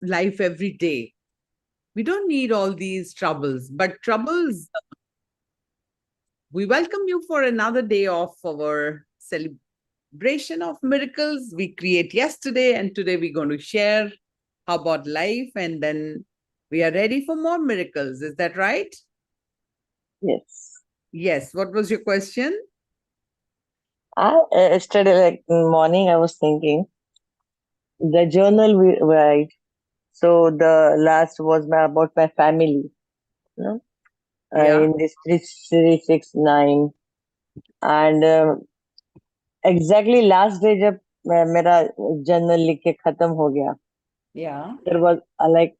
life every day. We don't need all these troubles, but troubles, we welcome you for another day of our celebration of miracles we create yesterday. And today we're going to share how about life, and then we are ready for more miracles. Is that right? Yes. Yes. What was your question? Yesterday, like in morning, I was thinking the journal we write. So the last was about my family, you know, Yeah. in this 369. And exactly last day जब मेरा journal लिख के खत्म हो गया, Yeah. there was a like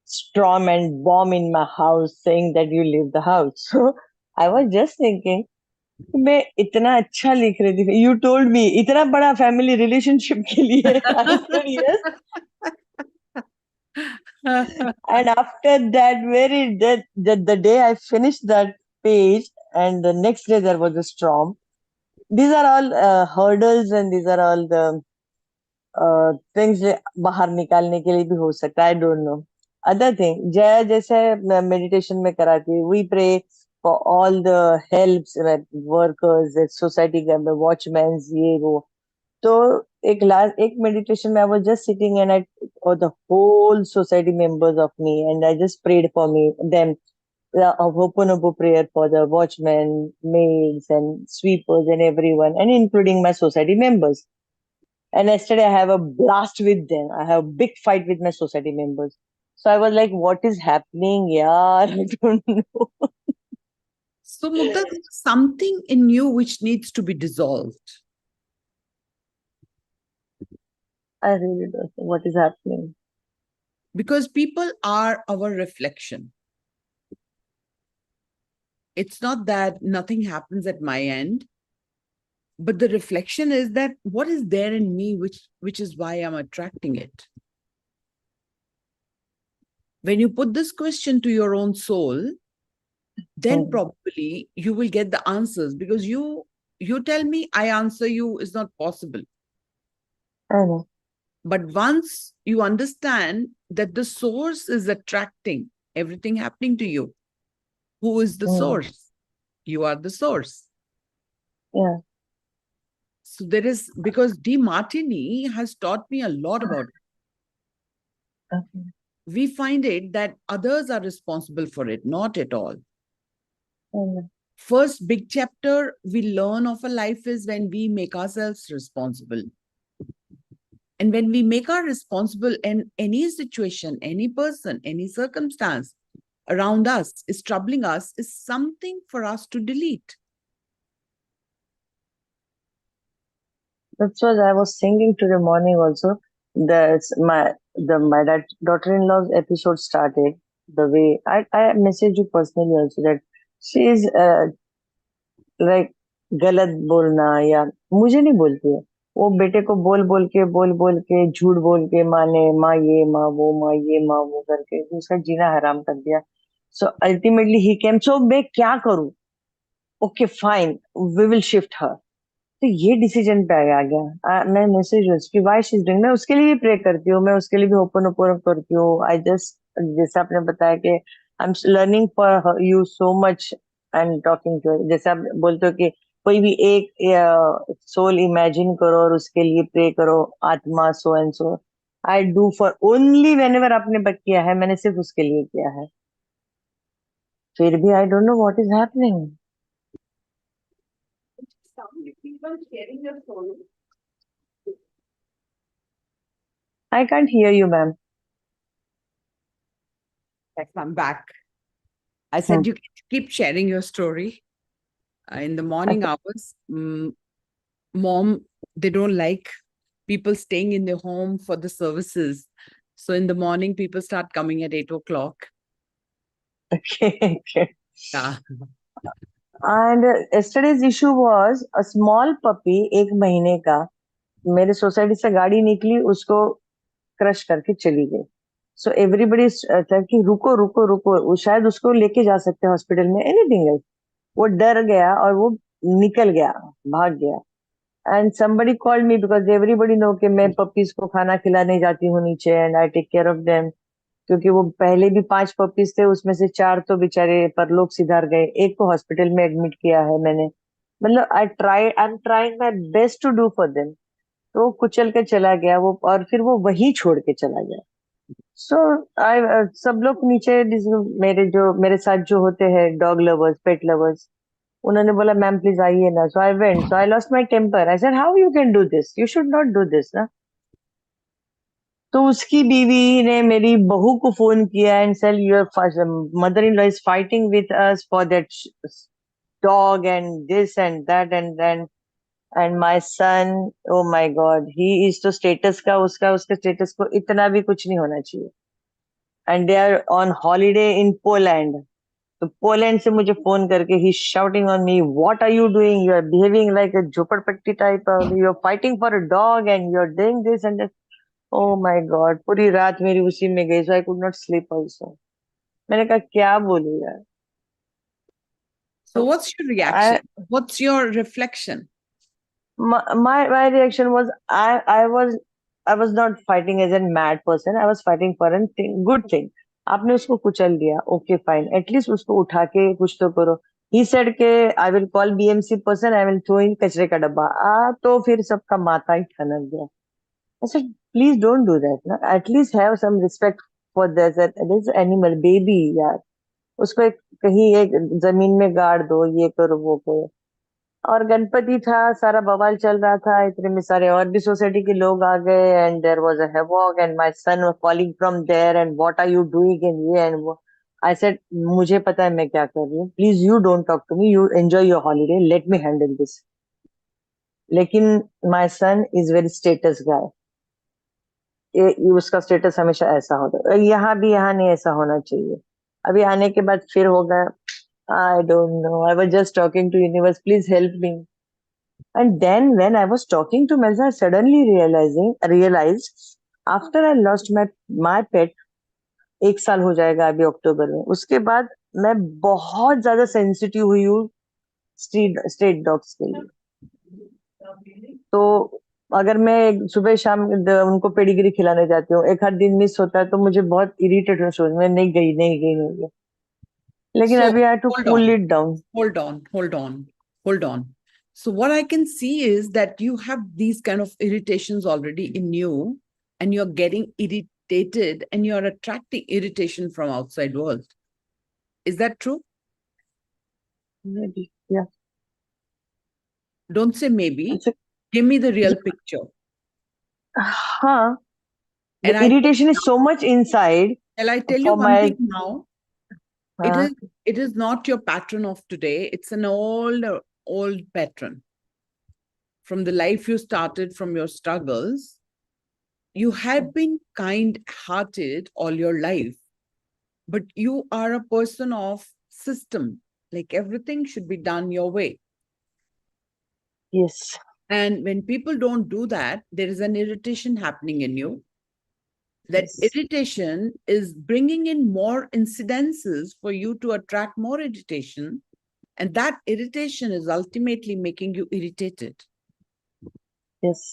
storm and bomb in my house saying that you leave the house. So I was just thinking, मैं इतना अच्छा लिख रही थी. You told me इतना बड़ा family relationship के लिए. I said yes. And after that, the day I finished that page, and the next day there was a storm. These are all hurdles, and these are all the things बाहर निकालने के लिए भी हो सकता है. I don't know. Other thing, जय जैसे meditation में कराती है, we pray for all the helps, like workers, society के watchmen, ये वो. तो एक meditation में I was just sitting, and I or the whole society members of me, and I just prayed for them, the Ho'oponopo prayer for the watchmen, maids, and sweepers, and everyone, and including my society members. And yesterday I have a blast with them. I have a big fight with my society members. So I was like, what is happening? Yeah, I don't know. So, Mukta, there's something in you which needs to be dissolved. I really don't know what is happening. Because people are our reflection. It's not that nothing happens at my end, but the reflection is that what is there in me, which is why I'm attracting it. When you put this question to your own soul, then probably you will get the answers, because you tell me, I answer you is not possible. I know. But once you understand that the source is attracting everything happening to you, who is the source? You are the source. Yeah. So there is, because De Martini has taught me a lot about it. Okay. We find it that others are responsible for it, not at all. First big chapter we learn of a life is when we make ourselves responsible. And when we make our responsible, in any situation, any person, any circumstance around us is troubling us, is something for us to delete. That's what I was thinking today morning also. That's my daughter-in-law's episode started. The way I messaged you personally also that she is like गलत बोलना, या मुझे नहीं बोलती है वो, बेटे को बोल बोल के झूठ बोल के माने माँ ये माँ ये माँ वो करके उसका जीना हराम कर दिया. सो अल्टीमेटली ही केम. सो मैं क्या करूं? Okay fine, we will shift her. तो ये डिसीजन पे आ गया. मैं मैसेज उसकी वाई शी इज डूइंग, मैं उसके लिए भी प्रे करती हूँ, मैं उसके लिए भी ओपन ओपन करती हूँ. आई जस्ट, जैसे आपने बताया कि I am learning for you so much and talking to, जैसे आप बोलते हो कि कोई भी एक सोल इमेजिन करो और उसके लिए प्रे करो, आत्मा so and so. I do for only when ever आपने किया है, मैंने सिर्फ उसके लिए किया है. फिर भी आई don't know what is happening. I can't hear you, ma'am. Yes, I'm back. I said you keep sharing your story. In the morning hours, mom, they don't like people staying in their home for the services. So in the morning, people start coming at 8 o'clock. Okay, okay. Yeah. And yesterday's issue was a small puppy, 1 महीने का, मेरे society से गाड़ी निकली, उसको crush करके चली गई. सो एवरीबडी कि रुको रुको रुको, वो शायद उसको लेके जा सकते हैं हॉस्पिटल में, एनीथिंग एल्स. वो डर गया और वो निकल गया, भाग गया. And somebody called me because everybody know कि मैं puppies को खाना खिलाने जाती हूँ नीचे and I take care of them. क्योंकि वो पहले भी 5 पपीज थे, उसमें से 4 तो बेचारे परलोक सिधार गए, एक को हॉस्पिटल में एडमिट किया है मैंने. मतलब I am trying my best to do for them. तो वो कुचल के चला गया वो, और फिर वो वही छोड़ के चला गया. सो आई सब लोग नीचे मेरे साथ जो होते हैं डॉग लवर्स, पेट लवर्स, उन्होंने बोला मैम प्लीज आइए ना. So I went. So I lost my temper. I said how you can do this, you should not do this ना. तो उसकी बीवी ने मेरी बहू को फोन किया and sell your mother in law is fighting with us for that dog and this and that and my son, oh my god, he is तो स्टेटस का उसका उसके स्टेटस को इतना भी कुछ नहीं होना चाहिए. And they are on holiday in Poland. तो पोलैंड से मुझे फोन करके ही shouting on me, what are you doing, you are behaving like a झोपड़पट्टी type, you are fighting for a dog and you are doing this and that. Oh my God, पूरी रात मेरी उसी में गई. So I could not sleep also. मैंने कहा क्या बोलूं यार. So what's your I reaction? What's your reflection? my reaction was I was not fighting as a mad person. I was fighting for a good thing. आपने उसको कुचल दिया, okay fine, at least उसको उठा के कुछ तो करो. ही सेड के I will call BMC person, I will throw in कचरे का डब्बा. तो फिर सबका माथा ही ठनक गया. I said please don't do that ना, at least have some respect for this animal baby यार. उसको कहीं एक जमीन में गाड़ दो, ये करो वो करो. और गणपति था, सारा बवाल चल रहा था, इतने में सारे और भी सोसाइटी के लोग आ गए and there was a havoc and my son was calling from there and what are you doing and ये एंड वो. आई सेड मुझे पता है मैं क्या कर रही हूँ, please you don't talk to me, you enjoy your holiday, let me handle this. लेकिन my son is very status guy. उसका स्टेटस हमेशा ऐसा होता है, यहाँ भी यहाँ नहीं ऐसा होना चाहिए. अभी आने के बाद फिर होगा. I don't know, I was just talking to universe, please help me. And then when I was talking to Melissa, I suddenly realized after I lost my pet, 1 साल हो जाएगा अभी अक्टूबर में, उसके बाद मैं बहुत ज्यादा सेंसिटिव हुई हूँ स्ट्रीट डॉग्स के लिए. तो अगर मैं सुबह शाम उनको पेडिग्री खिलाने जाती हूँ, एक आध दिन मिस होता है तो मुझे बहुत इरिटेट हो, मैं नहीं गई नहीं गई नहीं गई. लेकिन So अभी I to hold cool on, it down. hold on, hold on, hold on. So what I can see is that you have these kind of irritations already in you, and you're getting irritated and you're attracting irritation from outside world. Is that true? या. Don't say maybe. Give me the real picture. हाँ. The And I irritation is so much inside shall I tell you for one my. thing now? It हाँ. is not your pattern of today. It's an old pattern. From the life you started, from your struggles, you have been kind hearted all your life, but you are a person of system. Like everything should be done your way. Yes. And when people don't do that, there is an irritation happening in you. That Yes. irritation is bringing in more incidences for you to attract more irritation. And that irritation is ultimately making you irritated. Yes.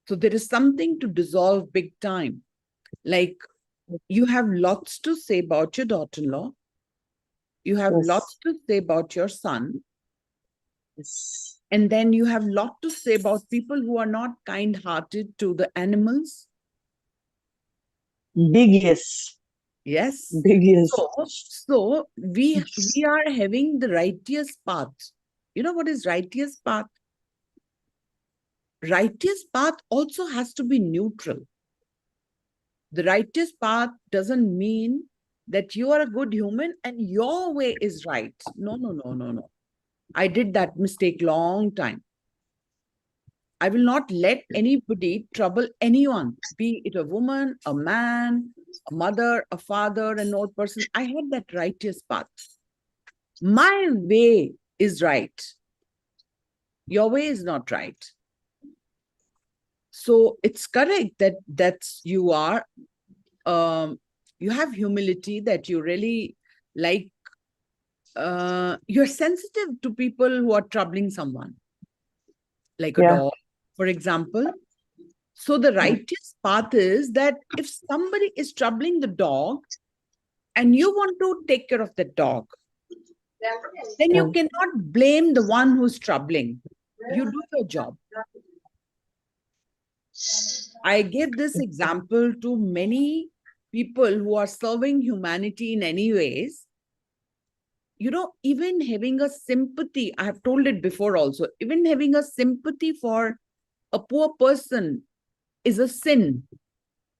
So there is something to dissolve big time. Like you have lots to say about your daughter-in-law. You have lots Yes. to say about your son. Yes. And then you have lot to say about people who are not kind-hearted to the animals. Big yes. Yes. Big yes. So we are having the righteous path. You know what is righteous path? Righteous path also has to be neutral. The righteous path doesn't mean that you are a good human and your way is right. No, no, no, no, no. I did that mistake long time. I will not let anybody trouble anyone, be it a woman, a man, a mother, a father, an old person. I had that righteous path. My way is right. Your way is not right. So it's correct that you are, you have humility, that you really like, you're sensitive to people who are troubling someone, like a Yeah. dog, For example, so the righteous path is that if somebody is troubling the dog and you want to take care of the dog, then you cannot blame the one who's troubling. You do your job. I give this example to many people who are serving humanity in any ways. Even having a sympathy, I have told it before also, even having a sympathy for a poor person is a sin,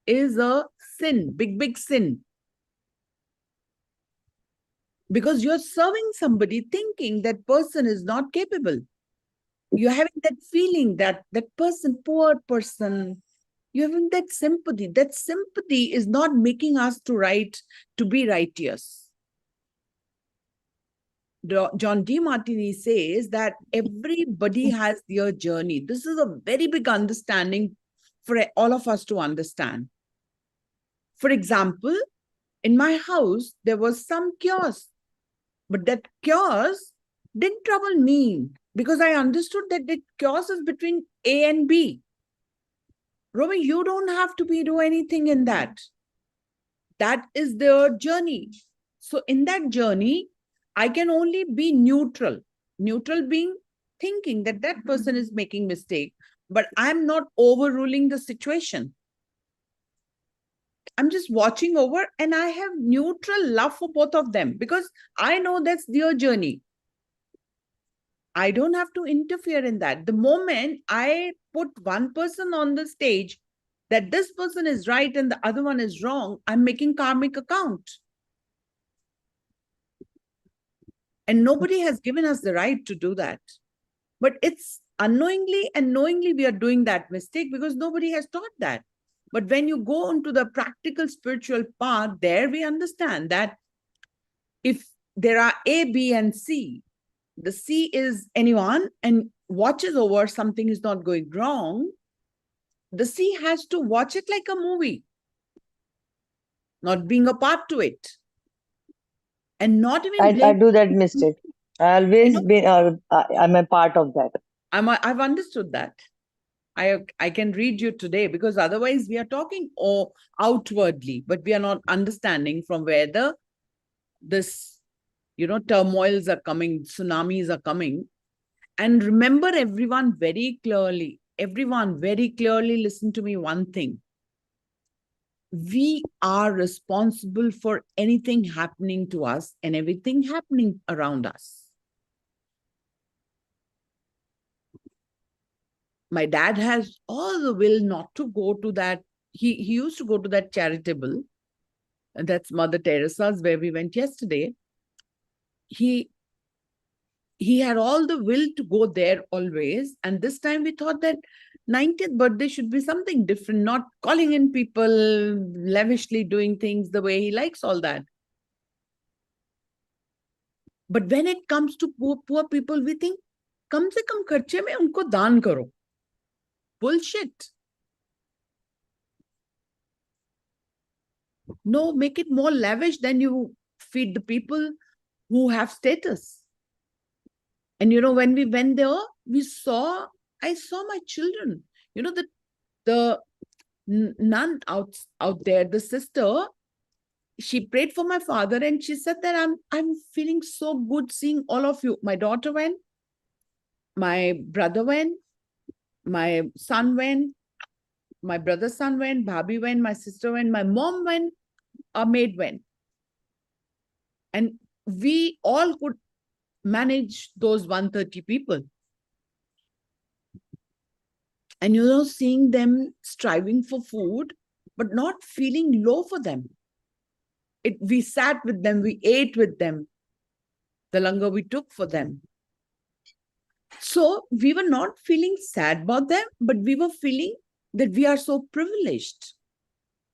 big, big sin. Because you're serving somebody thinking that person is not capable. You're having that feeling that that person, poor person, you're having that sympathy. That sympathy is not making us to be righteous. John D. Martini says that everybody has their journey. This is a very big understanding for all of us to understand. For example, in my house, there was some chaos, but that chaos didn't trouble me because I understood that the chaos is between A and B. Romi, you don't have to do anything in that. That is their journey. So in that journey, I can only be neutral. Neutral being thinking that that person is making mistake, but I'm not overruling the situation. I'm just watching over and I have neutral love for both of them because I know that's their journey. I don't have to interfere in that. The moment I put one person on the stage that this person is right and the other one is wrong, I'm making karmic account. And nobody has given us the right to do that. But it's unknowingly and knowingly we are doing that mistake because nobody has taught that. But when you go into the practical spiritual path, there we understand that if there are A, B, and C, the C is anyone and watches over something is not going wrong, the C has to watch it like a movie, not being a part to it. And not even I blame. do that mistake. I always been. I'm a part of that. I've understood that. I can read you today because otherwise we are talking outwardly, but we are not understanding from where this turmoils are coming, tsunamis are coming. And remember everyone very clearly listen to me one thing. We are responsible for anything happening to us and everything happening around us. My dad has all the will not to go to that. He used to go to that charitable, and that's Mother Teresa's where we went yesterday. He had all the will to go there always. And this time we thought that 90th birthday should be something different, not calling in people, lavishly doing things the way he likes, all that. But when it comes to poor people, we think, kam se kam kharche mein unko daan karo. Bullshit. No, make it more lavish, then you feed the people who have status. And when we went there, I saw my children. The nun out there, the sister, she prayed for my father and she said that I'm feeling so good seeing all of you. My daughter went, my brother went, my son went, my brother's son went, Bhabhi went, my sister went, my mom went, our maid went. And we all could manage those 130 people. And seeing them striving for food, but not feeling low for them. We sat with them, we ate with them, the langar we took for them. So we were not feeling sad about them, but we were feeling that we are so privileged.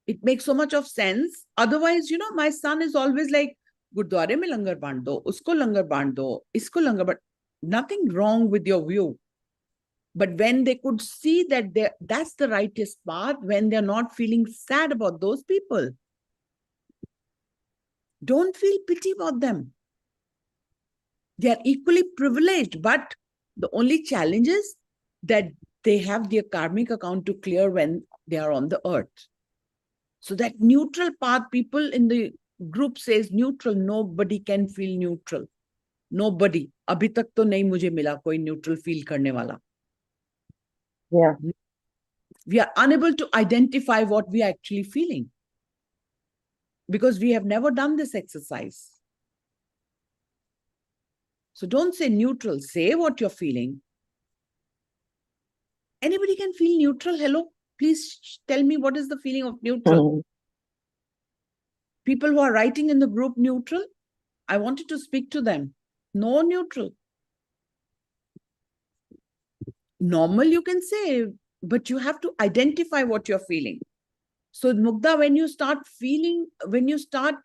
It makes so much of sense. Otherwise, my son is always like, Gurdware mein langar band do, usko langar band do, isko langar band. Nothing wrong with your view. But when they could see that that's the righteous path, when they're not feeling sad about those people, don't feel pity about them. They are equally privileged, but the only challenge is that they have their karmic account to clear when they are on the earth. So that neutral path, people in the group says neutral, nobody can feel neutral. Nobody. अभी तक तो नहीं मुझे मिला कोई neutral feel करने वाला. Yeah. We are unable to identify what we are actually feeling because we have never done this exercise. So don't say neutral, say what you're feeling. Anybody can feel neutral? Hello? Please tell me what is the feeling of neutral. People who are writing in the group neutral, I wanted to speak to them. No neutral. Normal you can say, but you have to identify what you're feeling. So Mugdha, when you start feeling, when you start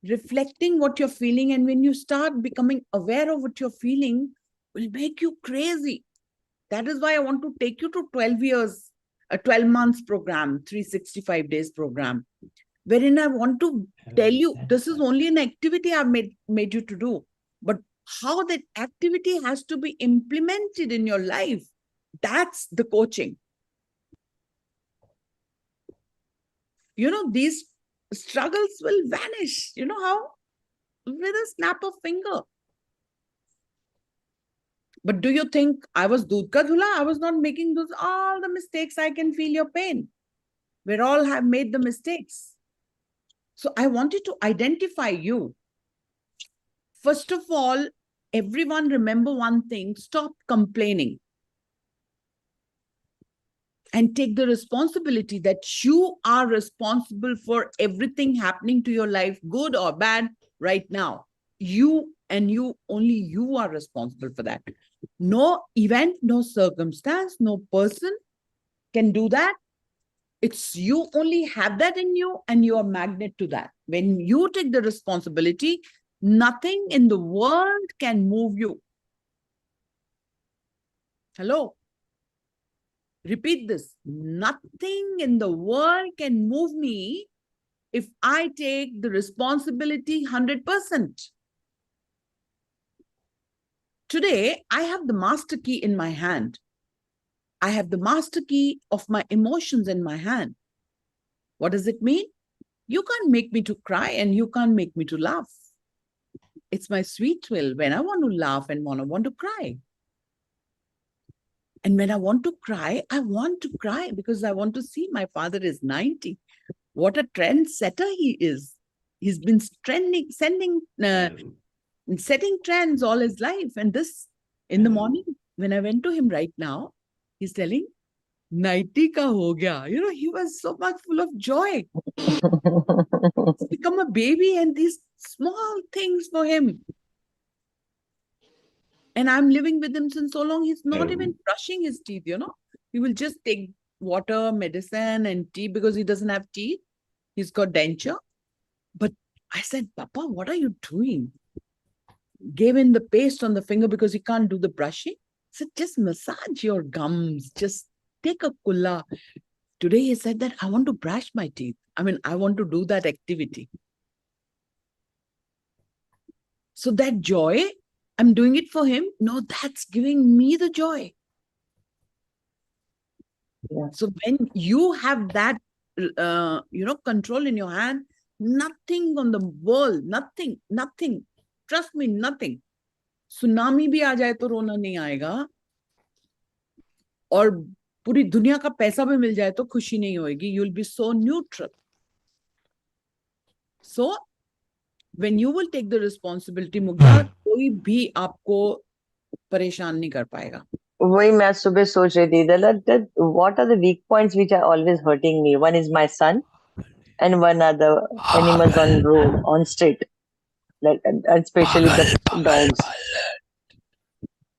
reflecting what you're feeling, and when you start becoming aware of what you're feeling, will make you crazy. That is why I want to take you to 12 years, a 12 months program, 365 days program, wherein I want to tell you, this is only an activity I've made you to do, but how that activity has to be implemented in your life, that's the coaching. These struggles will vanish. You know how? With a snap of finger. But do you think I was Doodh Ka Dhula? I was not making all the mistakes. I can feel your pain. We all have made the mistakes. So I wanted to identify you. First of all, everyone remember one thing, stop complaining. And take the responsibility that you are responsible for everything happening to your life, good or bad, right now. You and you, only you are responsible for that. No event, no circumstance, no person can do that. It's you only have that in you, and you are magnet to that. When you take the responsibility, nothing in the world can move you. Hello? Repeat this. Nothing in the world can move me if I take the responsibility 100%. Today, I have the master key in my hand. I have the master key of my emotions in my hand. What does it mean? You can't make me to cry and you can't make me to laugh. It's my sweet will when I want to laugh and when I want to cry. And when I want to cry because I want to see my father is 90. What a trendsetter he is. He's been setting trends all his life. And this, in the morning, when I went to him right now, he's telling, 90 ka ho gaya. He was so much full of joy. He's become a baby, and these small things for him. And I'm living with him since so long, he's not even brushing his teeth, He will just take water, medicine, and tea because he doesn't have teeth. He's got denture. But I said, Papa, what are you doing? Gave him the paste on the finger because he can't do the brushing. I said, just massage your gums. Just take a kulla. Today he said that I want to brush my teeth. I want to do that activity. So that joy, I'm doing it for him. No, that's giving me the joy. Yeah. So when you have that, control in your hand, nothing on the world, nothing. Trust me, nothing. Tsunami भी आ जाए तो रोना नहीं आएगा, और पूरी दुनिया का पैसा भी मिल जाए तो खुशी नहीं होएगी. You'll be so neutral. So when you will take the responsibility, Mugdha, कोई भी आपको परेशान नहीं कर पाएगा. वही मैं सुबह सोच रही थी that what are the weak points which are always hurting me? One is my son, and one are the animals on road, on street, like especially the dogs.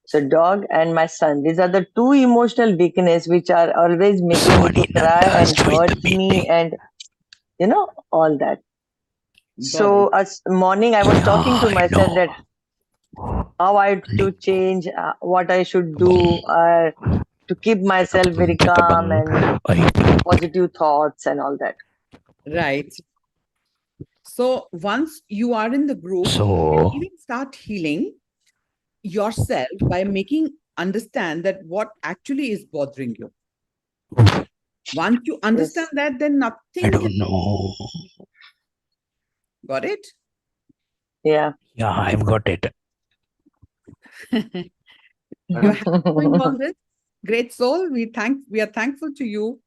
So dog and my son, these are the two emotional weakness which are always making me to cry and hurt me, and all that. So as morning I was talking to myself that how I to change, what I should do to keep myself very calm and positive thoughts and all that. Right. So once you are in the group, you can even start healing yourself by making understand that what actually is bothering you. Once you understand that, then nothing I can. don't know. Got it? Yeah. Yeah, I've got it. You're happy doing all this? Great soul. We are thankful to you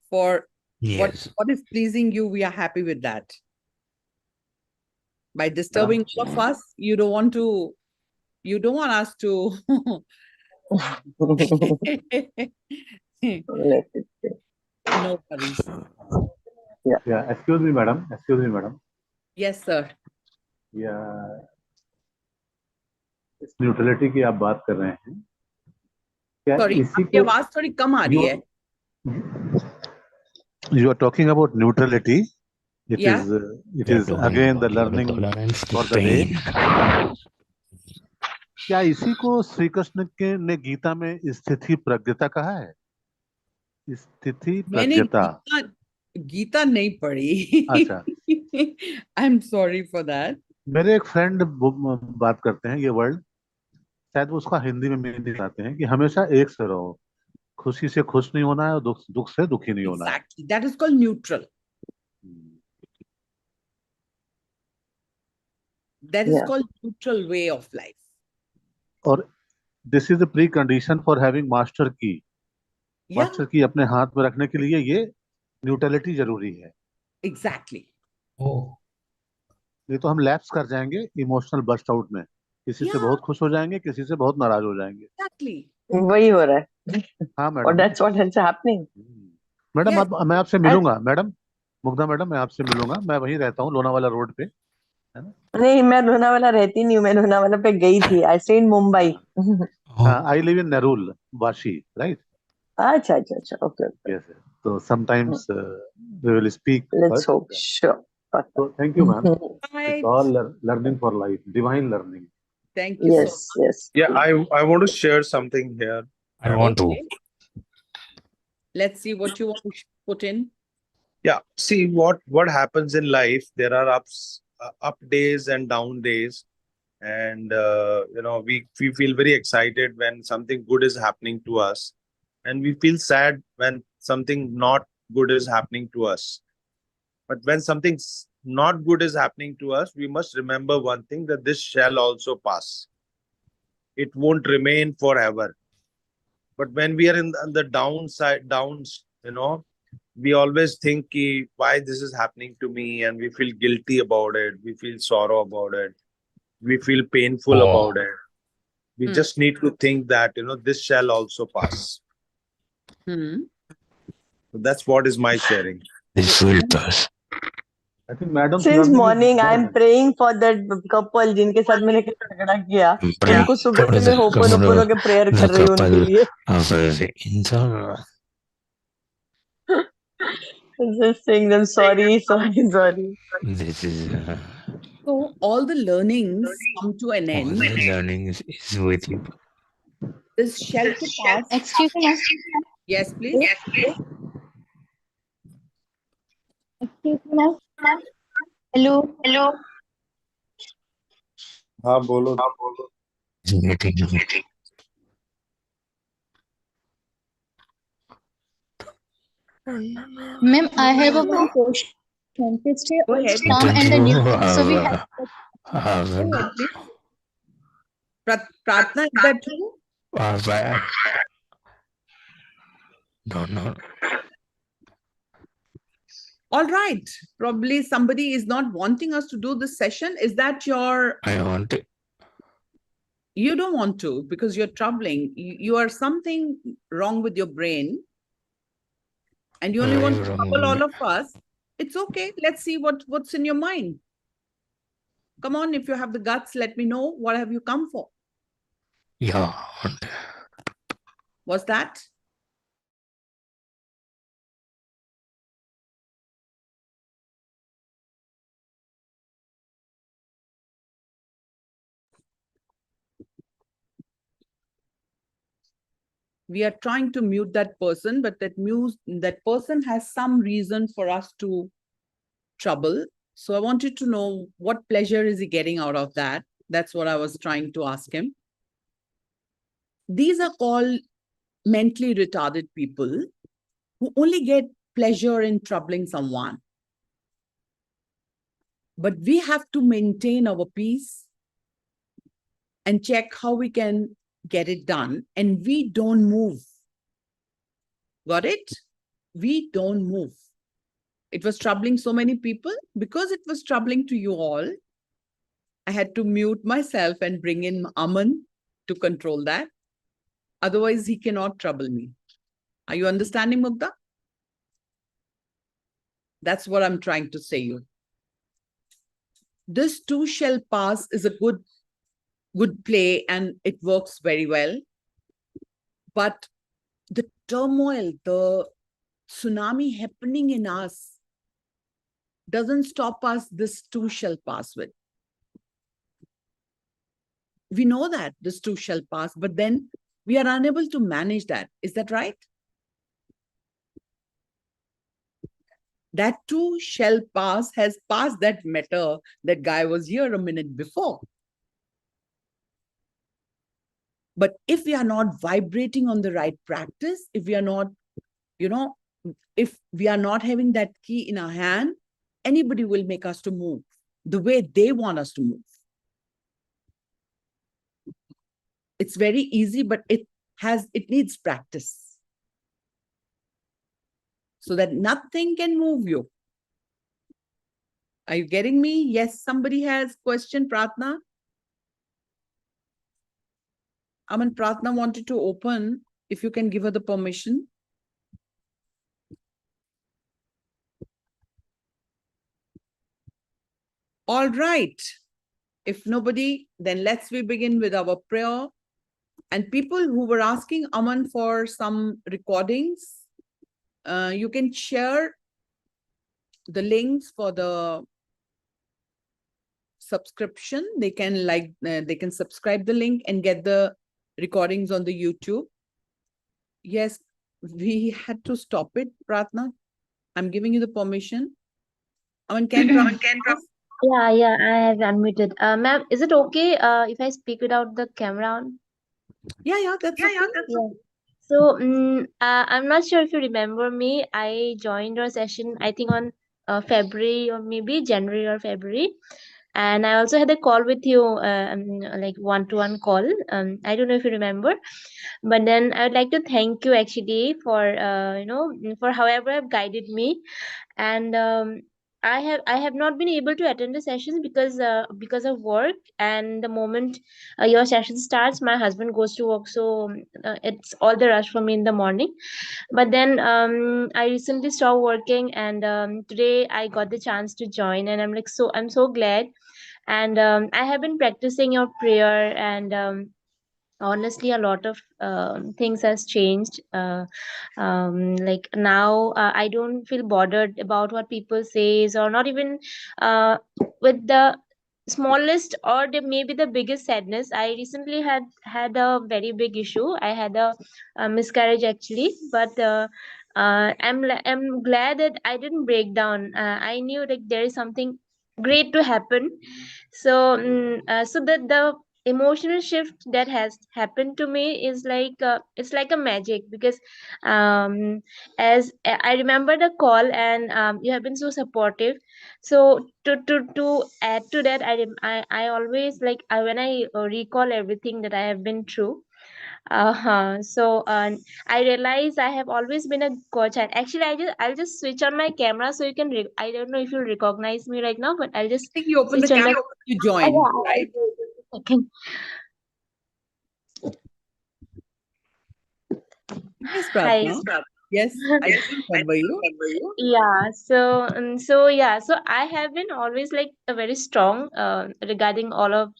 for Yes. what is pleasing you. We are happy with that. By disturbing all of us, you don't want us to Let it be. no worries. Yeah, excuse me, madam. Excuse me, madam. Yes, sir. Yeah, इस neutrality की आप बात कर रहे हैं क्या Sorry, इसी आपकी को आवाज थोड़ी कम आ रही है. you are talking about neutrality. It Yeah. is again the learning Tolerance to for the day. pain. क्या इसी को श्री कृष्ण के ने गीता में स्थिति प्रज्ञता कहा है? स्थिति मैंने प्रज्ञता. गीता नहीं पढ़ी. अच्छा. I am sorry for that. मेरे एक फ्रेंड बात करते हैं ये वर्ड, शायद वो उसका हिंदी में मीनिंग बताते हैं कि हमेशा एक से रहो, खुशी से खुश नहीं होना है और दुख से दुखी नहीं होना है. Exactly. That is called neutral. That is called neutral way of life. और this is the pre condition for having master की. मास्टर की अपने हाथ में रखने के लिए ये न्यूट्रलिटी जरूरी है. Exactly. ये तो हम लैप्स कर जाएंगे इमोशनल बस्ट आउट में, किसी से बहुत खुश हो जाएंगे, किसी से बहुत नाराज हो जाएंगे. Exactly. वही हो रहा है. हाँ Or madam. that's what is happening. Madam Yes. अब मैं आपसे मिलूंगा. मैडम मुग्धा मैडम, मैं आपसे मिलूंगा. मैं वहीं रहता हूँ लोनावाला रोड पे, है ना? नहीं, मैं लोनावाला रहती नहीं हूँ. मैं लोनावाला पे गई थी. I stay in Mumbai. I live in Nerul Vashi, right? अच्छा अच्छा अच्छा. Okay okay. यस. तो sometimes we will speak. Let's hope. Sure. So thank you, ma'am. Right. It's all learning for life, divine learning. Thank you so Yes, much. yes. Yeah, I want to share something here. I want to. Okay. Let's see what you want to put in. Yeah, see what happens in life. There are up days and down days, and we feel very excited when something good is happening to us, and we feel sad when something not good is happening to us. But when something's not good is happening to us, we must remember one thing, that this shall also pass. It won't remain forever. But when we are in the downs, we always think why this is happening to me, and we feel guilty about it. We feel sorrow about it. We feel painful about it. We just need to think that, this shall also pass. So that's what is my sharing. This will pass. I think madam Since morning I am praying for that couple जिनके साथ मैंने झगड़ा किया. उनको सुबह से मैं ho'oponopono के प्रेयर कर रही हूँ उनके लिए. Just saying them sorry. This is So all the learnings come to an all end. the learning is with you. This shall to pass. Excuse me. Yes, please. Excuse me, ma'am. Hello. हाँ बोलो. Ma'am, I have a one question. Please stay Go ahead. calm and the new. So we have. Pratna, is that true? No. All right. Probably somebody is not wanting us to do this session. Is that your... I want it. You don't want to because you're troubling. You are something wrong with your brain. And you only want to trouble all of us. It's okay. Let's see what's in your mind. Come on, if you have the guts, let me know. What have you come for? Yeah. What's that? We are trying to mute that person, but that person has some reason for us to trouble. So I wanted to know what pleasure is he getting out of that? That's what I was trying to ask him. These are called mentally retarded people who only get pleasure in troubling someone. But we have to maintain our peace and check how we can get it done. And we don't move. Got it? We don't move. It was troubling so many people. Because it was troubling to you all, I had to mute myself and bring in Aman to control that. Otherwise, he cannot trouble me. Are you understanding, Mugdha? That's what I'm trying to say you. This too shall pass is a good play and it works very well. But the turmoil, the tsunami happening in us doesn't stop us. This too shall pass with. We know that this too shall pass, but then we are unable to manage that. Is that right? That too shall pass has passed that matter. That guy was here a minute before. But if we are not vibrating on the right practice, if we are not, if we are not having that key in our hand, anybody will make us to move the way they want us to move. It's very easy, but it needs practice so that nothing can move you. Are you getting me? Yes, somebody has question, Pratna. Aman, Pratna wanted to open. If you can give her the permission. All right. If nobody, then we begin with our prayer. And people who were asking Aman for some recordings, you can share the links for the subscription. They can subscribe the link and get the recordings on the YouTube. Yes, we had to stop it, Pratna. I'm giving you the permission. Aman, Yeah, I have unmuted. Ma'am, is it okay if I speak without the camera on? Yeah, that's okay. Yeah. So, I'm not sure if you remember me. I joined your session, I think on February or maybe January or February. And I also had a call with you, like one-to-one call. I don't know if you remember. But then I would like to thank you actually for, for however have guided me. And I have not been able to attend the sessions because of work. And the moment your session starts, my husband goes to work, so it's all the rush for me in the morning. But then I recently stopped working, and today I got the chance to join, and I'm so glad. And I have been practicing your prayer, and honestly a lot of things has changed. Like now I don't feel bothered about what people says, or not even with the smallest or maybe the biggest sadness. I recently had a very big issue. I had a miscarriage actually, but I'm glad that I didn't break down. I knew like there is something great to happen. So so the emotional shift that has happened to me is like it's like a magic, because um as I remember the call, and you have been so supportive. So to add to that, I always like when I recall everything that I have been through. So I realize I have always been a coach. And actually, I'll just switch on my camera so you can. I don't know if you'll recognize me right now, but I'll just I think you open the switch on camera my. when you join, right? Second. Yes, Hi. Pratna. Yes, I do remember you. Yeah, so I have been always like a very strong regarding all of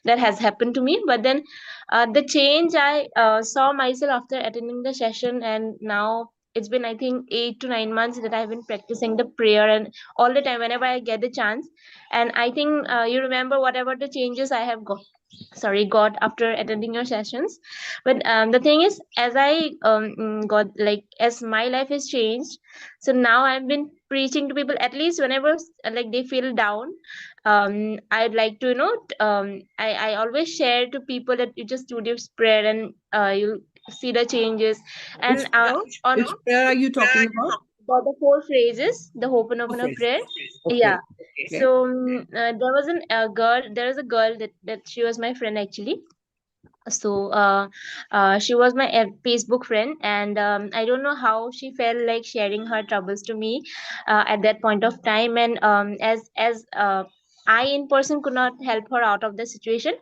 that has happened to me. But then the change I saw myself after attending the session, and now it's been I think 8 to 9 months that I've been practicing the prayer, and all the time whenever I get the chance. And I think you remember whatever the changes I have got after attending your sessions. But the thing is, as I got like, as my life has changed, so now I've been preaching to people, at least whenever like they feel down. I'd like to, I always share to people that you just do this prayer, and you'll see the changes. Which And prayer? on Which prayer are you talking about? for the 4 phrases, the Ho'oponopono Phrase. prayer. Okay. Yeah. Okay. So there was a girl. There is a girl that she was my friend actually. So she was my Facebook friend, and I don't know how she felt like sharing her troubles to me at that point of time. And as I in person could not help her out of the situation,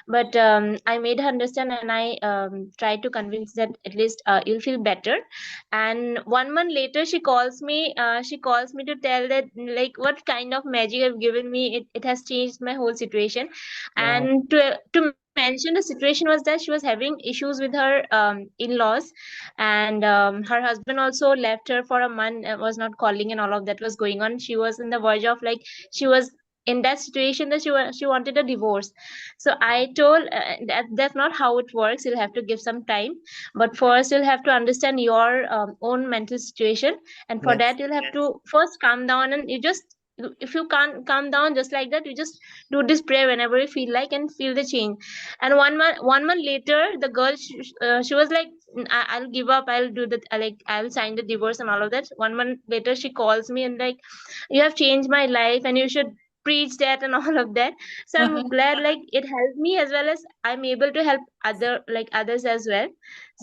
but I made her understand, and I tried to convince that at least you'll feel better. And 1 month later she calls me. She calls me to tell that like what kind of magic have given me. It has changed my whole situation. Wow. And to mention, the situation was that she was having issues with her in-laws, and her husband also left her for a month, was not calling, and all of that was going on. She was in the verge of like, she was in that situation that she wanted a divorce. So I told that that's not how it works. You'll have to give some time, but first you'll have to understand your own mental situation, and for Yes. that you'll have to first calm down. And you just, if you can't calm down just like that, you just do this prayer whenever you feel like, and feel the change. And 1 month later, the girl, she was like, I'll give up, I'll do that, like I'll sign the divorce and all of that." 1 month later she calls me and like, "You have changed my life and you should preach that," and all of that. So I'm glad like it helped me, as well as I'm able to help others as well.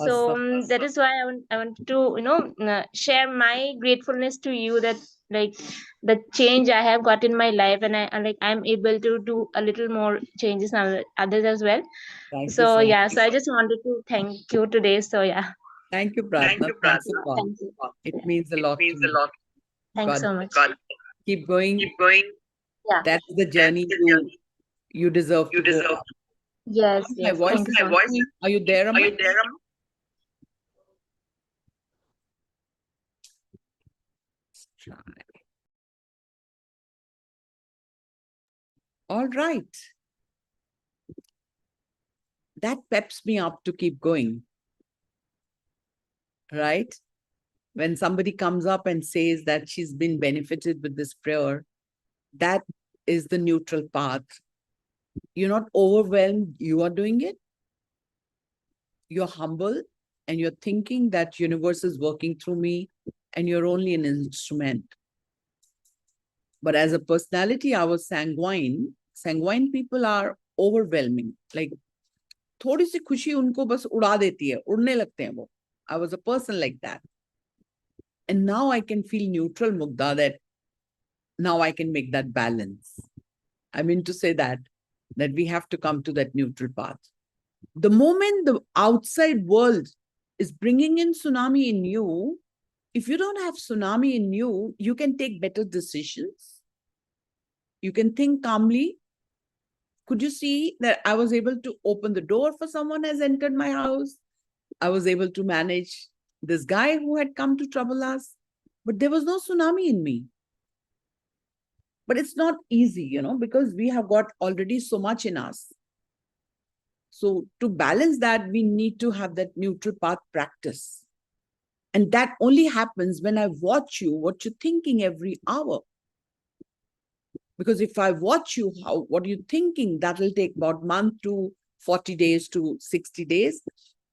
So Awesome. that is why I want to share my gratefulness to you, that like the change I have got in my life, and I'm able to do a little more changes in others as well. Thank you So so much. yeah, so I just wanted to thank you today. So yeah, Thank you, Pratna. Thanks a lot. thank you, It means a lot to me. thanks God, so much. keep going. Yeah, That's the journey you deserve to go up. yes, My yes, voice thank you is so much. coming. Are you there, Amma? Try. All right. That peps me up to keep going. Right? When somebody comes up and says that she's been benefited with this prayer, that is the neutral path. You're not overwhelmed, you are doing it. You're humble, and you're thinking that universe is working through me, and you're only an instrument. But as a personality, I was sanguine. Sanguine people are overwhelming. Like, थोड़ी सी खुशी उनको बस उड़ा देती है, उड़ने लगते हैं वो. I was a person like that. And now I can feel neutral, Mugdha, that now I can make that balance. I mean to say that we have to come to that neutral path. The moment the outside world is bringing in tsunami in you, if you don't have tsunami in you, you can take better decisions. You can think calmly. Could you see that I was able to open the door for someone has entered my house? I was able to manage this guy who had come to trouble us, but there was no tsunami in me. But it's not easy, because we have got already so much in us. So to balance that, we need to have that neutral path practice. And that only happens when I watch you, what you're thinking every hour. Because if I watch you, what you're thinking, that will take about a month to 40 days to 60 days.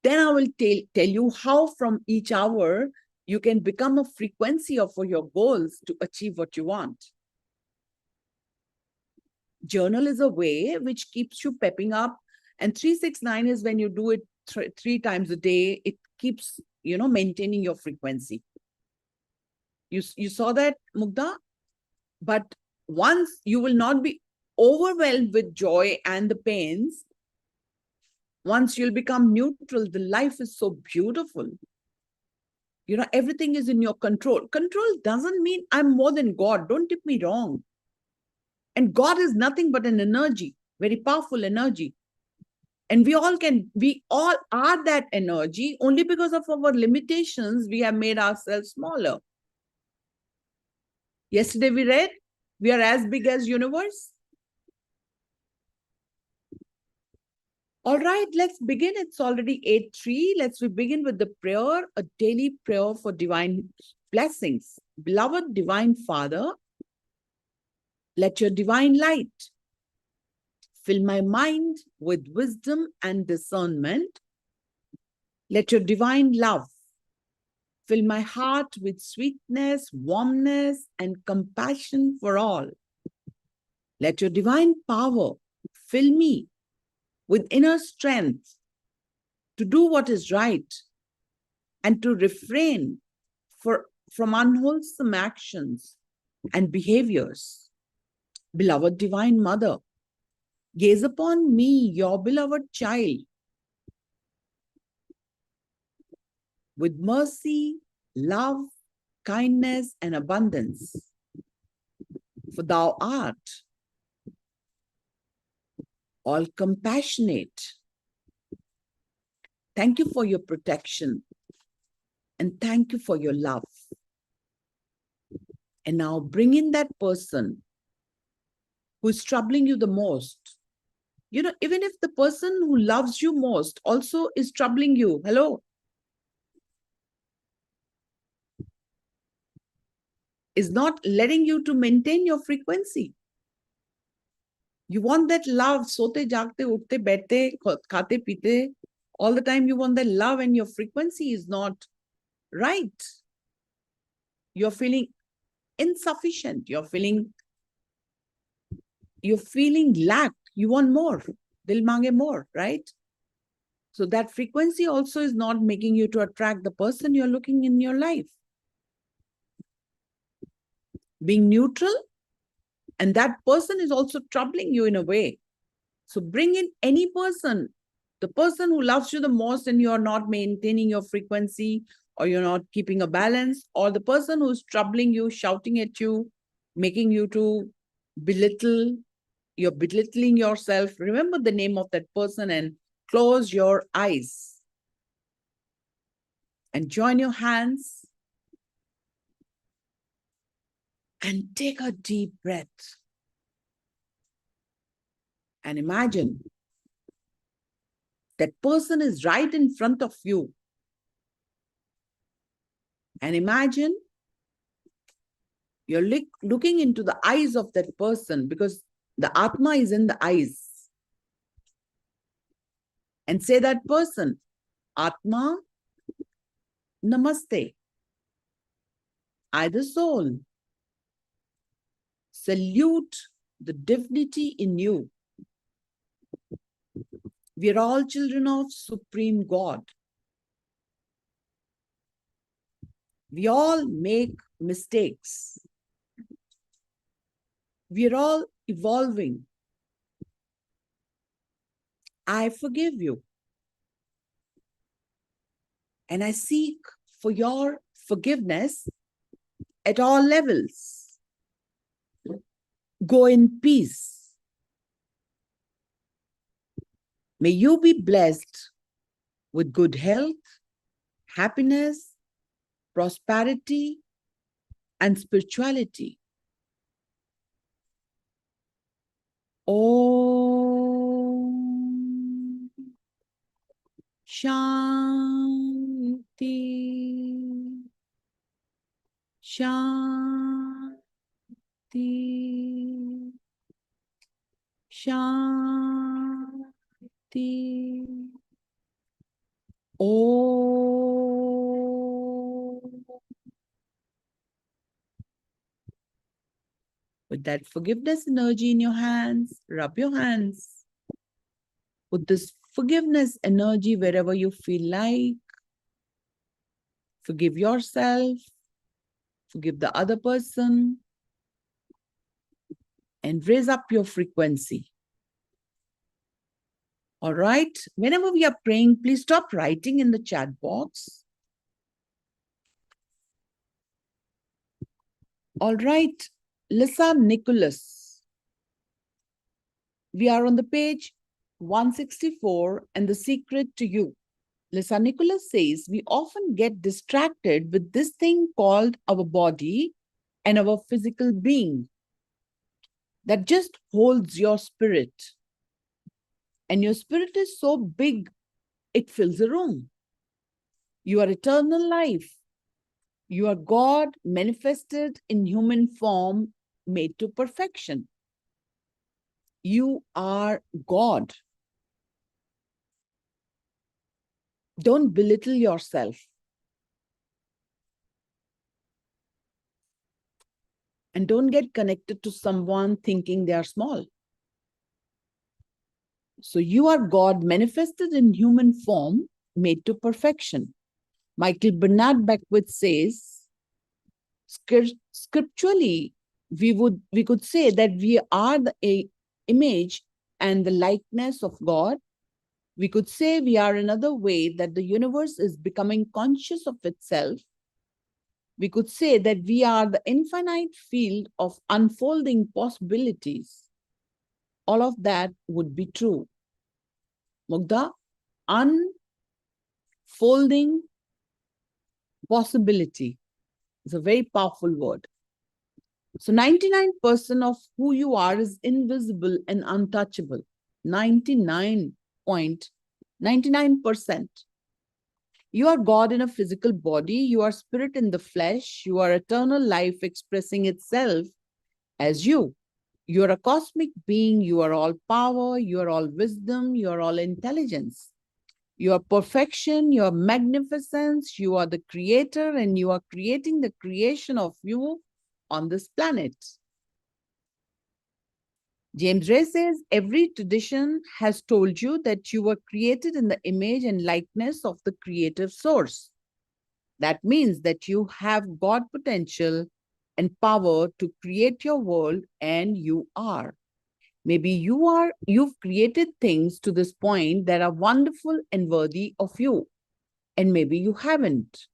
Then I will tell you how from each hour you can become a frequency for your goals to achieve what you want. Journal is a way which keeps you pepping up. And 369 is when you do it 3 times a day, it keeps, maintaining your frequency. You saw that, Mugdha? But once you will not be overwhelmed with joy and the pains, once you'll become neutral, the life is so beautiful. Everything is in your control. Control doesn't mean I'm more than God. Don't get me wrong. And God is nothing but an energy, very powerful energy. And we all are that energy. Only because of our limitations, we have made ourselves smaller. Yesterday we read, we are as big as universe. All right, let's begin. It's already 8:03. Let's begin with the prayer, a daily prayer for divine blessings. Beloved Divine Father, let your divine light fill my mind with wisdom and discernment. Let your divine love fill my heart with sweetness, warmness, and compassion for all. Let your divine power fill me with inner strength to do what is right and to refrain from unwholesome actions and behaviors. Beloved Divine Mother, gaze upon me, your beloved child, with mercy, love, kindness, and abundance. For thou art all compassionate. Thank you for your protection and thank you for your love. And now bring in that person who is troubling you the most. You know, even if the person who loves you most also is troubling you, hello, is not letting you to maintain your frequency. You want that love, sote, jagte, utte, bete, khate, pite, all the time you want that love and your frequency is not right. You're feeling insufficient. You're feeling lack. You want more. Dil mange more, right? So that frequency also is not making you to attract the person you're looking in your life. Being neutral, and that person is also troubling you in a way. So bring in any person, the person who loves you the most and you're not maintaining your frequency or you're not keeping a balance, or the person who's troubling you, shouting at you, making you to belittle, you're belittling yourself. Remember the name of that person and close your eyes and join your hands and take a deep breath. And imagine that person is right in front of you. And imagine you're looking into the eyes of that person, because the Atma is in the eyes. And say that person, Atma, Namaste. I, the soul, salute the divinity in you. We are all children of Supreme God. We all make mistakes. We are all evolving. I forgive you. And I seek for your forgiveness at all levels. Go in peace. May you be blessed with good health, happiness, prosperity, and spirituality. Om Shanti Shanti Shanti. Om. With that forgiveness energy in your hands, rub your hands. Put this forgiveness energy wherever you feel like. Forgive yourself. Forgive the other person. And raise up your frequency. All right. Whenever we are praying, please stop writing in the chat box. All right. Lisa Nicholas. We are on the page 164 and the secret to you. Lisa Nicholas says we often get distracted with this thing called our body and our physical being that just holds your spirit. And your spirit is so big, it fills a room. You are eternal life. You are God manifested in human form, made to perfection. You are God. Don't belittle yourself. And don't get connected to someone thinking they are small. So you are God manifested in human form, made to perfection. Michael Bernard Beckwith says, scripturally, we could say that we are the image and the likeness of God. We could say we are another way that the universe is becoming conscious of itself. We could say that we are the infinite field of unfolding possibilities. All of that would be true. Mugdha, unfolding possibility is a very powerful word. So 99% of who you are is invisible and untouchable. 99.99%. You are God in a physical body. You are spirit in the flesh. You are eternal life expressing itself as you. You are a cosmic being. You are all power. You are all wisdom. You are all intelligence. You are perfection. You are magnificence. You are the creator, and you are creating the creation of you on this planet. James Ray says, every tradition has told you that you were created in the image and likeness of the creative source. That means that you have God potential and power to create your world, and you are. Maybe you've created things to this point that are wonderful and worthy of you, and maybe you haven't.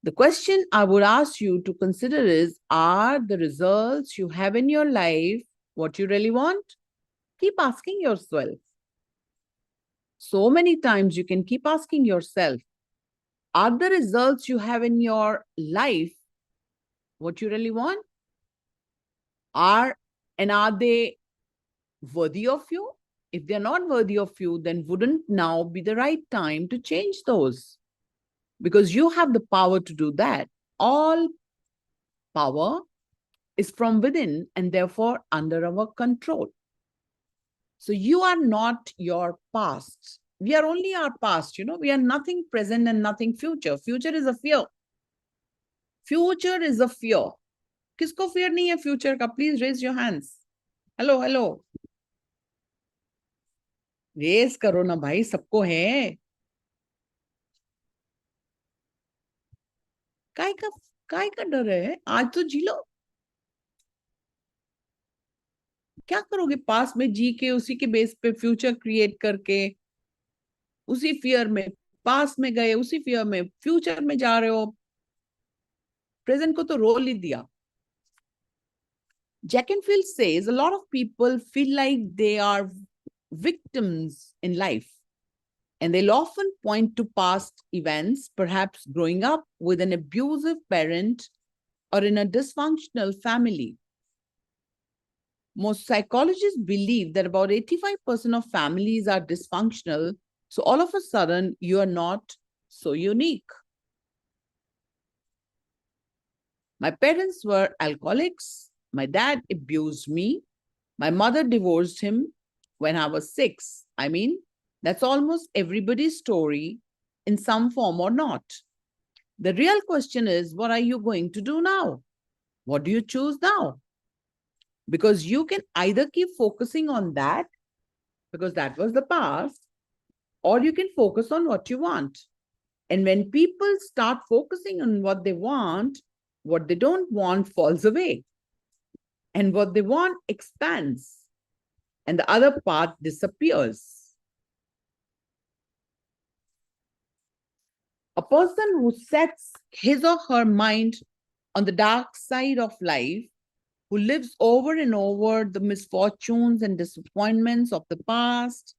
The question I would ask you to consider is, are the results you have in your life what you really want? Keep asking yourself. So many times you can keep asking yourself, are the results you have in your life what you really want? Are they worthy of you? If they're not worthy of you, then wouldn't now be the right time to change those? Because you have the power to do that. All power is from within and therefore under our control. So you are not your past. We are only our past, we are nothing present and nothing future. Future is a fear. Future is a fear. Kisko fear nahi hai future ka? Please raise your hands. Hello. Raise karo na bhai, sabko hai. काय का डर है? आज तो जी लो. क्या करोगे पास में जी के, उसी के बेस पे फ्यूचर क्रिएट करके, उसी फियर में पास में गए, उसी फियर में फ्यूचर में जा रहे हो. प्रेजेंट को तो रोल ही दिया. Jack and Phil says a lot of people feel like they are victims in life, and they'll often point to past events, perhaps growing up with an abusive parent or in a dysfunctional family. Most psychologists believe that about 85% of families are dysfunctional, so all of a sudden you are not so unique. My parents were alcoholics. My dad abused me. My mother divorced him when I was 6. I mean, that's almost everybody's story in some form or not. The real question is, what are you going to do now? What do you choose now? Because you can either keep focusing on that, because that was the past, or you can focus on what you want. And when people start focusing on what they want, what they don't want falls away. And what they want expands. And the other part disappears. A person who sets his or her mind on the dark side of life who lives over and over the misfortunes and disappointments of the past,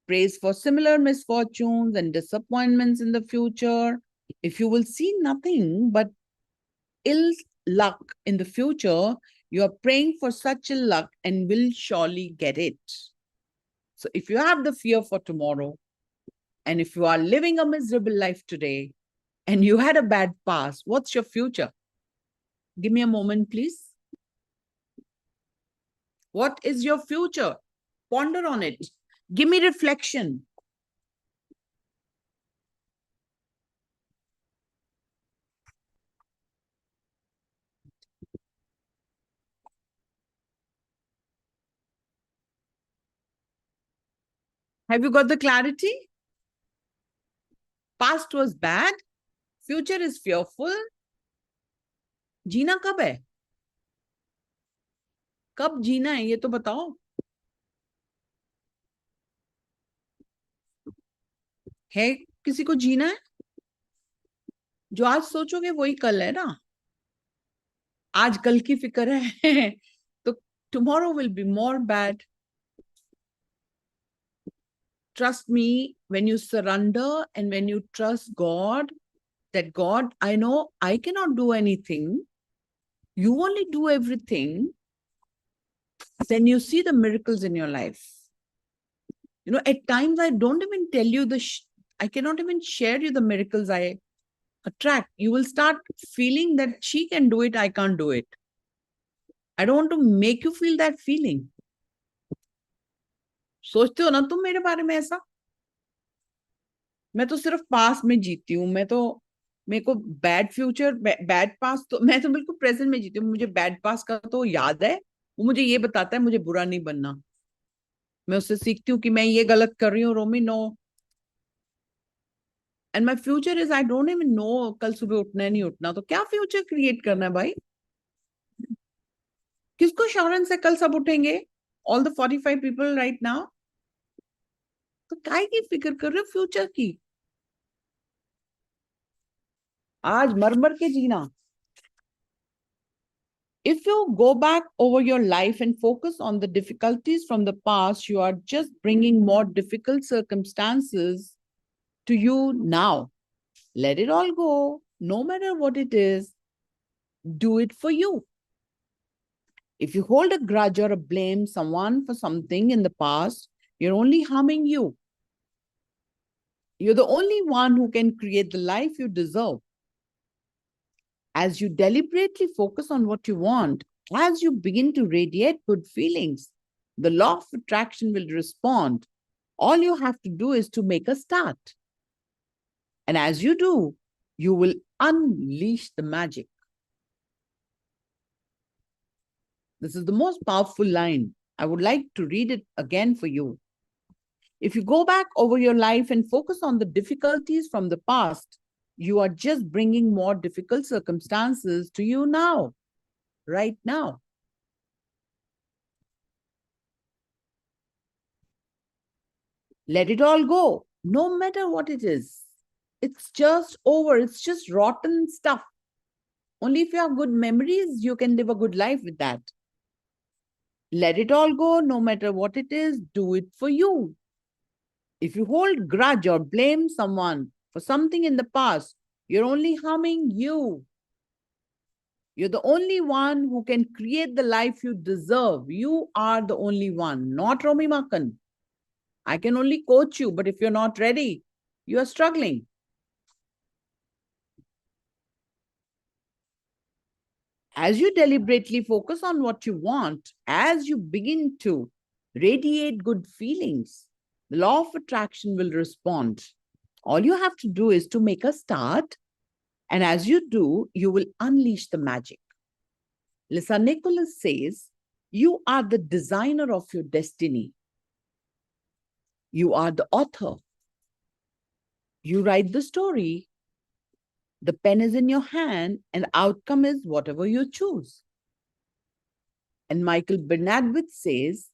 prays for similar misfortunes and disappointments in the future. If you will see nothing but ill luck in the future, you are praying for such ill luck and will surely get it. So if you have the fear for tomorrow, and if you are living a miserable life today, and you had a bad past, what's your future? Give me a moment, please. What is your future? Ponder on it. Give me reflection. Have you got the clarity? Past was bad. Future is fearful. जीना कब है? कब जीना है ये तो बताओ. है किसी को जीना है? जो आज सोचोगे वही कल है ना. आज कल की फिक्र है तो tomorrow will be more bad. Trust me, when you surrender and when you trust God, that God, I know I cannot do anything. You only do everything. Then you see the miracles in your life. You know, at times I don't even tell you I cannot even share you the miracles I attract. You will start feeling that she can do it, I can't do it. I don't want to make you feel that feeling. सोचते हो ना तुम मेरे बारे में ऐसा? मैं तो सिर्फ पास में जीती हूँ. मैं तो मेरे को बैड फ्यूचर बैड पास तो मैं तो बिल्कुल प्रेजेंट में जीती हूँ. मुझे बैड पास का तो याद है. वो मुझे ये बताता है मुझे बुरा नहीं बनना. मैं उससे सीखती हूँ कि मैं ये गलत कर रही हूँ. Romi no. And my future is I don't even know कल सुबह उठना है नहीं उठना. तो क्या फ्यूचर क्रिएट करना है भाई? किसको श्योरेंस है कल सब उठेंगे? All the 45 people right now. तो काय की फिक्र कर रहे हो फ्यूचर की? आज मर मर के जीना. If you go back over your life and focus on the difficulties from the past, you are just bringing more difficult circumstances to you now. Let it all go, no matter what it is. Do it for you. If you hold a grudge or blame someone for something in the past, you're only harming you. You're the only one who can create the life you deserve. As you deliberately focus on what you want, as you begin to radiate good feelings, the law of attraction will respond. All you have to do is to make a start. And as you do, you will unleash the magic. This is the most powerful line. I would like to read it again for you. If you go back over your life and focus on the difficulties from the past, you are just bringing more difficult circumstances to you now, right now. Let it all go, no matter what it is. It's just over. It's just rotten stuff. Only if you have good memories, you can live a good life with that. Let it all go, no matter what it is. Do it for you. If you hold grudge or blame someone for something in the past, you're only harming you. You're the only one who can create the life you deserve. You are the only one, not Romi Maakan. I can only coach you, but if you're not ready, you are struggling. As you deliberately focus on what you want, as you begin to radiate good feelings, the law of attraction will respond. All you have to do is to make a start. And as you do, you will unleash the magic. Lisa Nicholas says, you are the designer of your destiny. You are the author. You write the story. The pen is in your hand, and the outcome is whatever you choose. And Michael Bernadette says,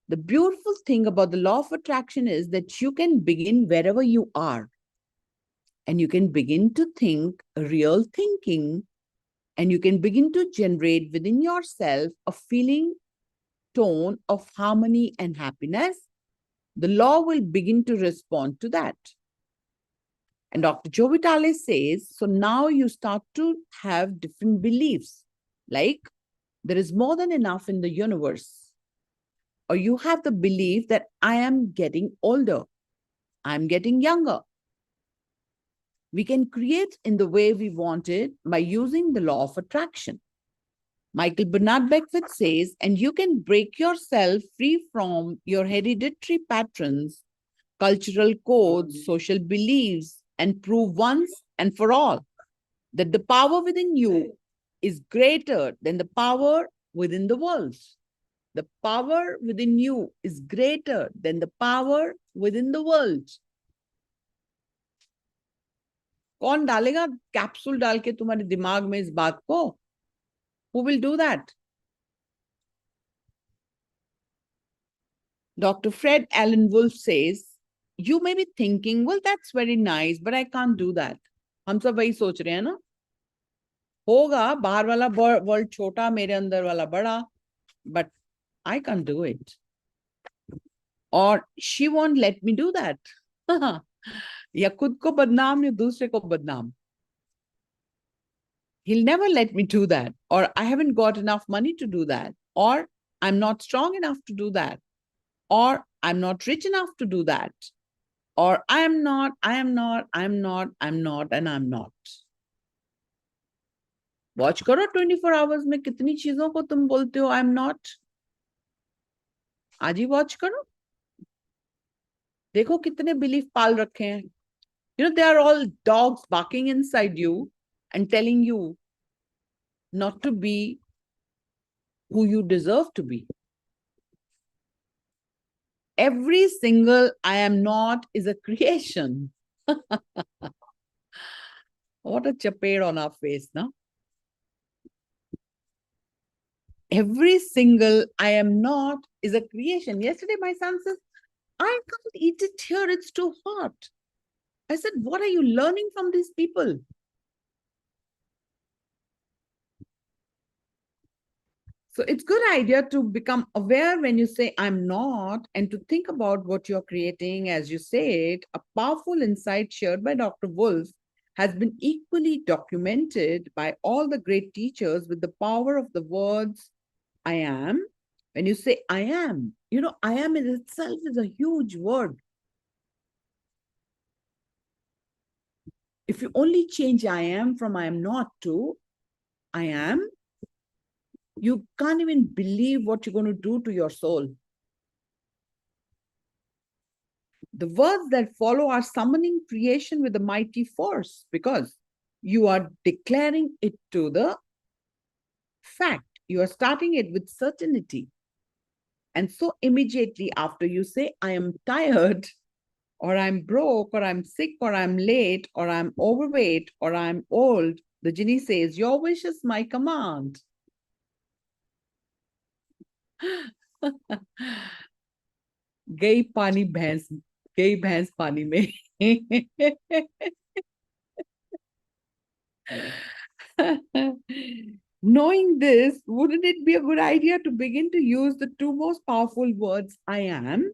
the beautiful thing about the law of attraction is that you can begin wherever you are. And you can begin to think real thinking And you can begin to generate within yourself a feeling tone of harmony and happiness. The law will begin to respond to that. And Dr. Joe Vitale says, so now you start to have different beliefs, like there is more than enough in the universe. Or you have the belief that I am getting older, I'm getting younger. We can create in the way we want it by using the law of attraction. Michael Bernard Beckwith says, and you can break yourself free from your hereditary patterns, cultural codes, social beliefs, and prove once and for all that the power within you is greater than the power within the world. The power within you is greater than the power within the world. कौन डालेगा capsule डाल के तुम्हारे दिमाग में इस बात को? Who will do that? Dr. Fred Allen Wolf says, you may be thinking, well, that's very nice, but I can't do that. हम सब वही सोच रहे हैं ना? होगा बाहर वाला वर्ल्ड छोटा, मेरे अंदर वाला बड़ा, but I can't do it. Or she won't let me do that. या खुद को बदनाम या दूसरे को बदनाम. He'll never let me do that. Or I haven't got enough money to do that. Or I'm not strong enough to do that. Or I'm not rich enough to do that. Or I am not, and I'm not. Watch करो 24 hours में कितनी चीजों को तुम बोलते हो I'm not. आज ही watch करो. देखो कितने belief पाल रखे हैं. You know, they are all dogs barking inside you and telling you not to be who you deserve to be. Every single I am not is a creation. What a chapade on our face, no? Every single I am not is a creation. Yesterday, my son says, I can't eat it here, it's too hot. I said, what are you learning from these people? So it's a good idea to become aware when you say, I'm not, and to think about what you're creating as you say it. A powerful insight shared by Dr. Wolf has been equally documented by all the great teachers with the power of the words, I am. When you say, I am, you know, I am in itself is a huge word. If you only change I am from I am not to I am, you can't even believe what you're going to do to your soul. The words that follow are summoning creation with a mighty force because you are declaring it to the fact. You are starting it with certainty. And so immediately after you say, I am tired, or I'm broke, or I'm sick, or I'm late, or I'm overweight, or I'm old, the genie says, your wish is my command. गई भैंस पानी में. Knowing this, wouldn't it be a good idea to begin to use the two most powerful words, I am,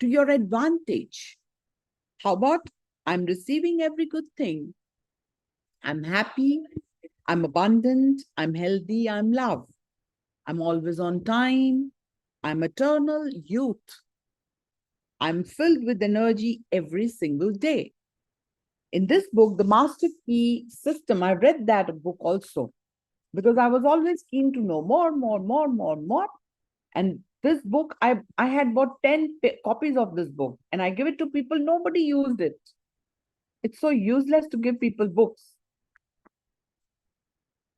to your advantage? How about, I'm receiving every good thing. I'm happy, I'm abundant, I'm healthy, I'm love. I'm always on time, I'm eternal youth. I'm filled with energy every single day. In this book, The Master Key System, I read that book also because I was always keen to know more. And this book, I had bought 10 copies of this book and I give it to people. Nobody used it. It's so useless to give people books.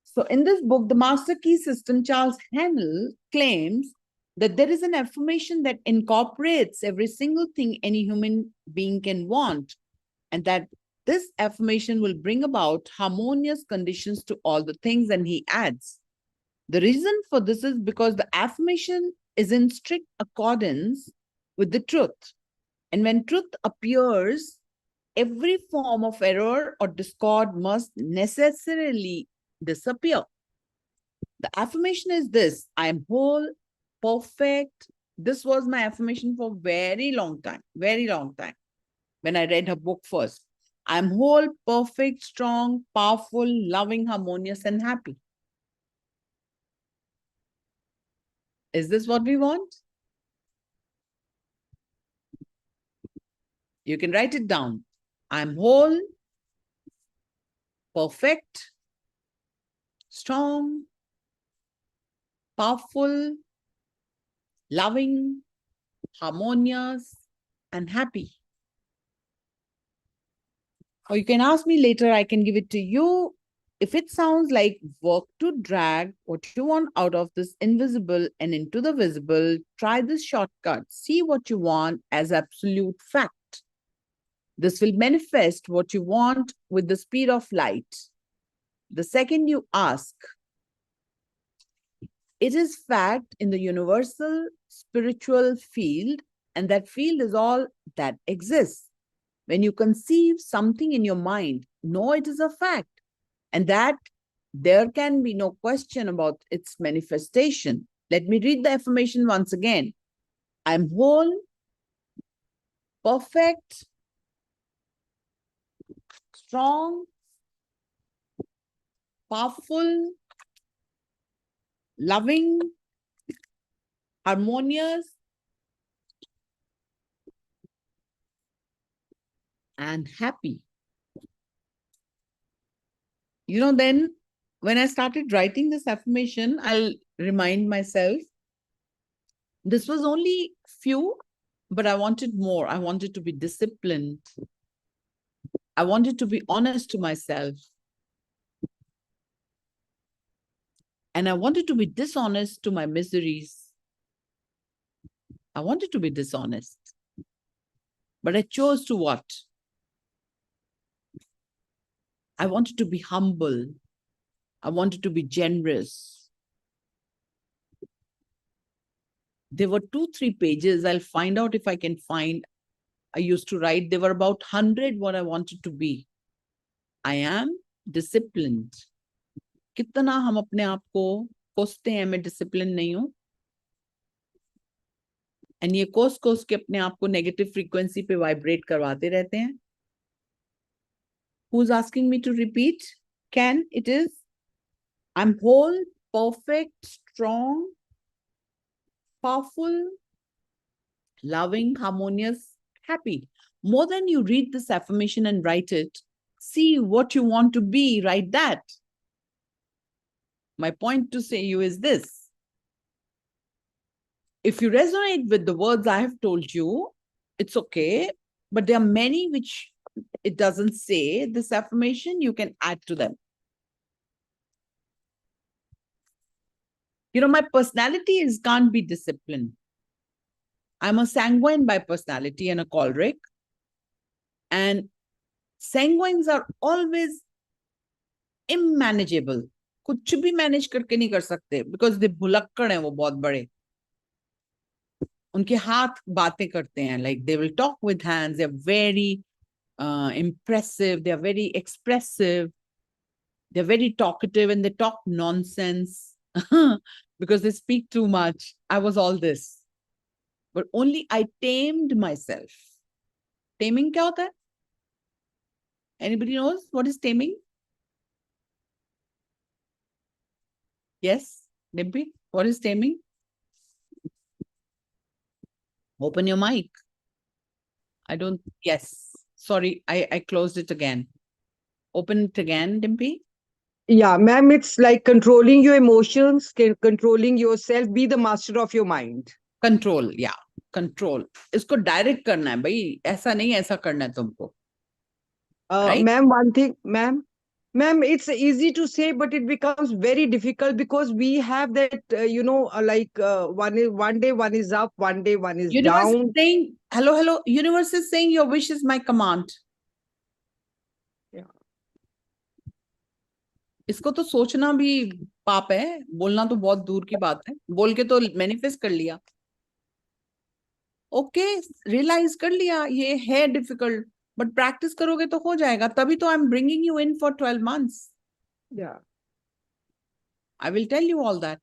So in this book, The Master Key System, Charles Haanel claims that there is an affirmation that incorporates every single thing any human being can want, and that this affirmation will bring about harmonious conditions to all the things. And he adds, the reason for this is because the affirmation is in strict accordance with the truth. And when truth appears, every form of error or discord must necessarily disappear. The affirmation is this: I am whole, perfect. This was my affirmation for very long time, when I read her book first. I'm whole, perfect, strong, powerful, loving, harmonious, and happy. Is this what we want? You can write it down. I'm whole, perfect, strong, powerful, loving, harmonious, and happy. Or you can ask me later, I can give it to you. If it sounds like work to drag what you want out of this invisible and into the visible, try this shortcut. See what you want as absolute fact. This will manifest what you want with the speed of light. The second you ask, it is fact in the universal spiritual field, and that field is all that exists. When you conceive something in your mind, know it is a fact, and that there can be no question about its manifestation. Let me read the affirmation once again. I'm whole, perfect, strong, powerful, loving, harmonious, and happy. Then when I started writing this affirmation, I'll remind myself, this was only few, but I wanted more. I wanted to be disciplined. I wanted to be honest to myself. And I wanted to be dishonest to my miseries. I wanted to be dishonest. But I chose to what? I wanted to be humble. I wanted to be generous. There were 2-3 pages. I'll find out if I can find. I used to write, there were about 100 what I wanted to be. I am disciplined. कितना हम अपने आप को कोसते हैं, मैं discipline नहीं हूं, एंड ये कोस के अपने आप को नेगेटिव फ्रीक्वेंसी पे वाइब्रेट करवाते रहते हैं. Who's asking me to repeat? Can it is? I'm whole, perfect, strong, powerful, loving, harmonious, happy. More than you read this affirmation and write it, see what you want to be, write that. My point to say you is this. If you resonate with the words I have told you, it's okay. But there are many which it doesn't say this affirmation, you can add to them. My personality can't be disciplined. I'm a sanguine by personality and a choleric. And sanguines are always immanageable. कुछ भी manage करके नहीं कर सकते, because they भुलक्कड़ हैं वो बहुत बड़े. उनके हाथ बातें करते हैं, like they will talk with hands. They're very impressive. They're very expressive. They're very talkative, and they talk nonsense because they speak too much. I was all this. But only I tamed myself. Taming क्या होता है? Anybody knows what is taming? Yes, Dimpy, what is taming? Open your mic. Yes. Sorry, I closed it again. Open it again, Dimpy. Yeah, ma'am, it's like controlling your emotions, controlling yourself, be the master of your mind. Control, yeah, control. इसको direct करना है भाई, ऐसा नहीं ऐसा करना है तुमको. Right? Ma'am, one thing, ma'am, it's easy to say, but it becomes very difficult because we have that, one day one is up, one day one is Universe down. is saying, hello, universe is saying your wish is my command. Yeah. इसको तो सोचना भी पाप है, बोलना तो बहुत दूर की बात है. बोल के तो मैनिफेस्ट कर लिया. ओके, रियलाइज कर लिया ये है डिफिकल्ट, बट प्रैक्टिस करोगे तो हो जाएगा. तभी तो I am bringing you in for 12 months. Yeah. I will tell you all that.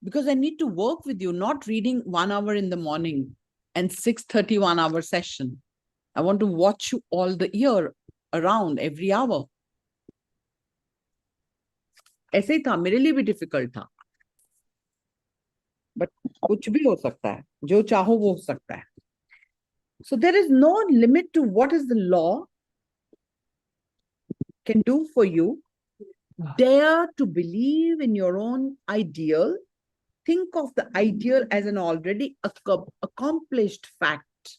Because I need to work with you, not reading 1 hour in the morning and 6:30 1 hour session. I want to watch you all the year around, every hour. ऐसे ही था, मेरे लिए भी difficult था. But कुछ भी हो सकता है, जो चाहो वो हो सकता है. So there is no limit to what is the law can do for you. Dare to believe in your own ideal. Think of the ideal as an already accomplished fact.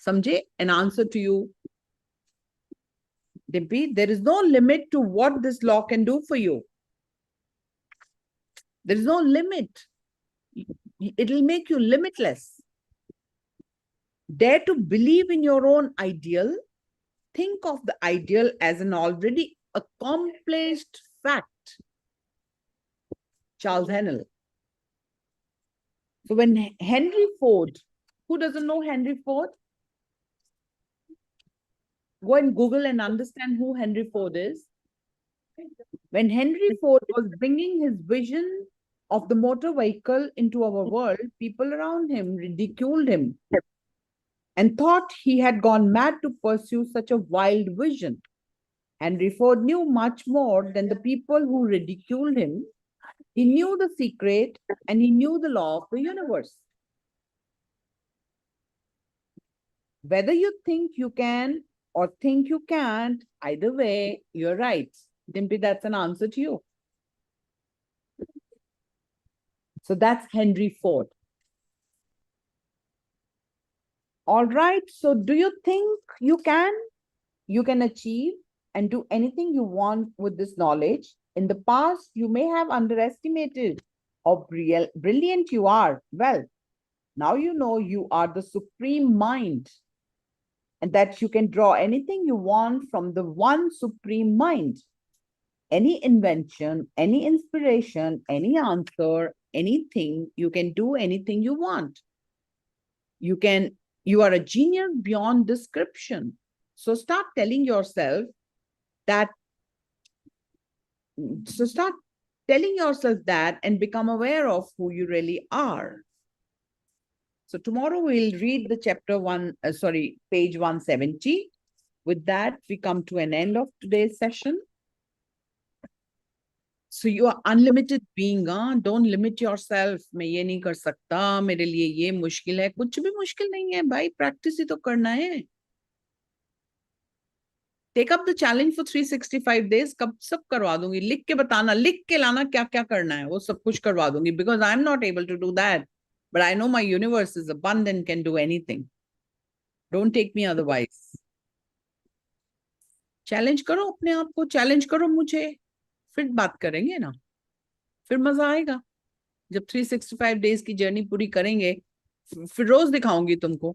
Samjhe? An answer to you, Dimpy. There is no limit to what this law can do for you. There is no limit. It will make you limitless. Dare to believe in your own ideal. Think of the ideal as an already accomplished fact. Charles Hennel. So when Henry Ford, who doesn't know Henry Ford? Go and Google and understand who Henry Ford is. When Henry Ford was bringing his vision of the motor vehicle into our world, people around him ridiculed him and thought he had gone mad to pursue such a wild vision. Henry Ford knew much more than the people who ridiculed him. He knew the secret and he knew the law of the universe. Whether you think you can or think you can't, either way, you're right. Dimpy, that's an answer to you. So that's Henry Ford. All right. So do you think you can achieve and do anything you want with this knowledge? In the past, you may have underestimated how brilliant you are. Well, now you know you are the supreme mind and that you can draw anything you want from the one supreme mind. Any invention, any inspiration, any answer, anything, you can do anything you want. You are a genius beyond description. So start telling yourself that and become aware of who you really are. So tomorrow we'll read the page 170. With that, we come to an end of today's session. So you are unlimited being, don't limit yourself. मैं ये नहीं कर सकता, मेरे लिए ये मुश्किल है. कुछ भी मुश्किल नहीं है भाई, practice ही तो करना है. Take up the challenge for 365 days. कब सब करवा दूंगी, लिख के बताना, लिख के लाना क्या क्या करना है, वो सब कुछ करवा दूंगी. Because I'm not able to do that, but I know my universe is abundant, can do anything. Don't take me otherwise. Challenge करो अपने आप को, challenge करो मुझे, फिर बात करेंगे ना, फिर मजा आएगा. जब 365 days की जर्नी पूरी करेंगे, फिर रोज दिखाऊंगी तुमको.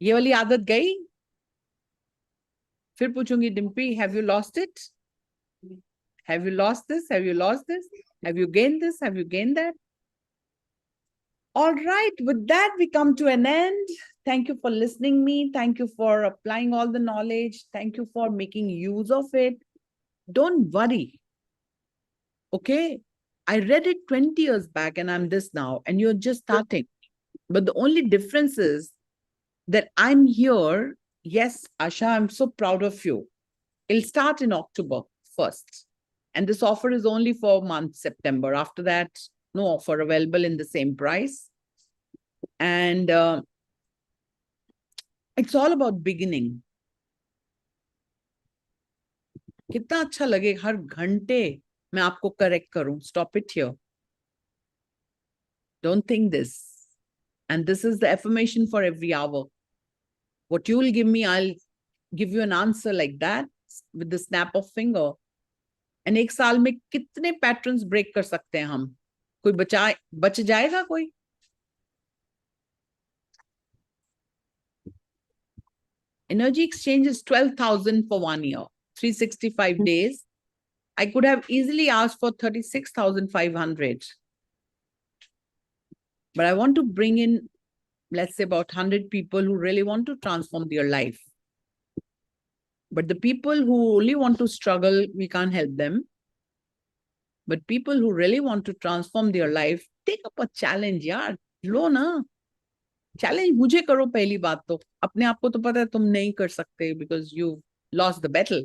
ये वाली आदत गई, फिर पूछूंगी, Dimpy, have you lost it? Have you lost this? Have you lost this? Have you gained this? Have you gained that? All right, with that, we come to an end. Thank you for listening me. Thank you for applying all the knowledge. Thank you for making use of it. Don't worry. Okay? I read it 20 years back and I'm this now, and you're just starting. But the only difference is that I'm here. Yes, Asha, I'm so proud of you. It'll start in October 1st. And this offer is only for month September. After that, no offer available in the same price. And it's all about beginning. कितना अच्छा लगे हर घंटे मैं आपको correct करूं. Stop it here. Don't think this. And this is the affirmation for every hour. What you will give me, I'll give you an answer like that with the snap of finger. And एक साल में कितने patterns break कर सकते हैं हम? कोई बच जाएगा कोई? Energy exchange is 12,000 for 1 year, 365 days. I could have easily asked for 36,500. But I want to bring in, let's say, about 100 people who really want to transform their life. But the people who only want to struggle, we can't help them. But people who really want to transform their life, take up a challenge, यार. लो ना. Challenge मुझे करो पहली बात तो. अपने आप को तो पता है तुम नहीं कर सकते because you lost the battle.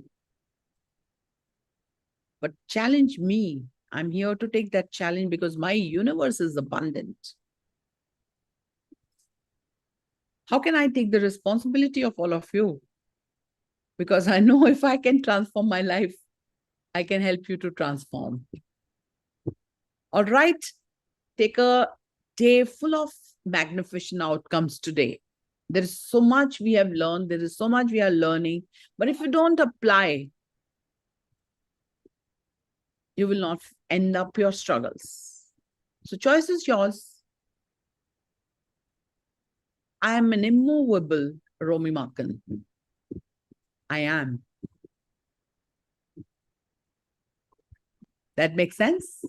But challenge me. I'm here to take that challenge because my universe is abundant. How can I take the responsibility of all of you? Because I know if I can transform my life, I can help you to transform. All right. Take a day full of magnificent outcomes today. There is so much we have learned. There is so much we are learning. But if you don't apply, you will not end up your struggles. So choice is yours. I am an immovable Romi Maakan. I am. That makes sense?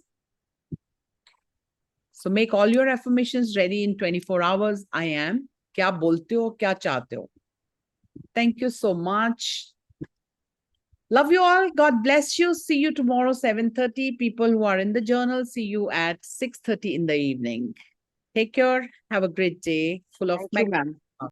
So make all your affirmations ready in 24 hours. I am. क्या बोलते हो, क्या चाहते हो? Thank you so much. Love you all. God bless you. See you tomorrow, 7:30. People who are in the journal, see you at 6:30 in the evening. Take care. Have a great day full of Thank you, ma'am.